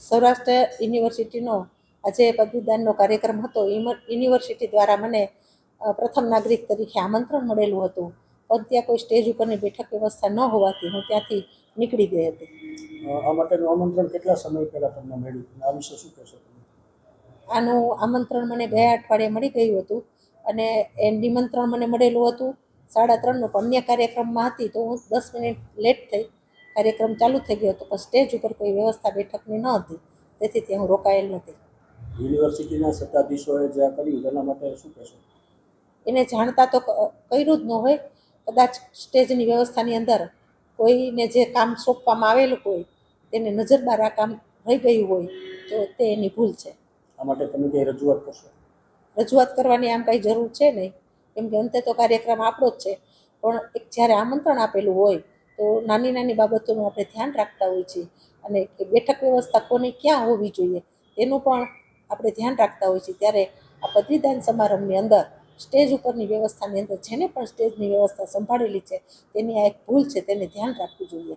સૌરાષ્ટ્ર યુનિવર્સિટીનો આજે પદવીદાનનો કાર્યક્રમ હતો. યુનિવર્સિટી દ્વારા મને પ્રથમ નાગરિક તરીકે આમંત્રણ મળેલું હતું, પણ ત્યાં કોઈ સ્ટેજ ઉપરની બેઠક વ્યવસ્થા ન હોવાથી હું ત્યાંથી નીકળી ગઈ હતી. આ માટેનું આમંત્રણ કેટલા સમય પહેલાં તમને મળ્યું? આ વિશે શું કહેશો તમે? આનું આમંત્રણ મને ગયા અઠવાડિયે મળી ગયું હતું અને એ નિમંત્રણ મને મળેલું હતું 3:30નું, પણ અન્ય કાર્યક્રમમાં હતી તો હું 10 મિનિટ લેટ થઈ. કાર્યક્રમ ચાલુ થઈ ગયો હતો, પણ સ્ટેજ ઉપર કોઈ વ્યવસ્થા બેઠકની ન હતી, તેથી ત્યાં હું રોકાયેલ નથી. યુનિવર્સિટીના સત્તાધીશોએ જે આ કર્યું તેના માટે શું કહેશો? એને જાણતા તો કર્યું જ ન હોય. કદાચ સ્ટેજની વ્યવસ્થાની અંદર કોઈને જે કામ સોંપવામાં આવેલું હોય તેને નજરબાર આ કામ રહી ગયું હોય તો તે એની ભૂલ છે. આ માટે તમે કંઈ રજૂઆત કરશો? રજૂઆત કરવાની આમ કંઈ જરૂર છે નહીં, કેમ કે અંતે તો કાર્યક્રમ આપણો જ છે. પણ એક જ્યારે આમંત્રણ આપેલું હોય તો નાની નાની બાબતોનું આપણે ધ્યાન રાખતા હોઈએ છીએ, અને બેઠક વ્યવસ્થા કોની ક્યાં હોવી જોઈએ તેનું પણ આપણે ધ્યાન રાખતા હોઈએ છીએ. ત્યારે આ પદવીદાન સમારંભની અંદર સ્ટેજ ઉપરની વ્યવસ્થાની અંદર જેને પણ સ્ટેજની વ્યવસ્થા સંભાળેલી છે તેની આ એક ભૂલ છે, તેને ધ્યાન રાખવું જોઈએ.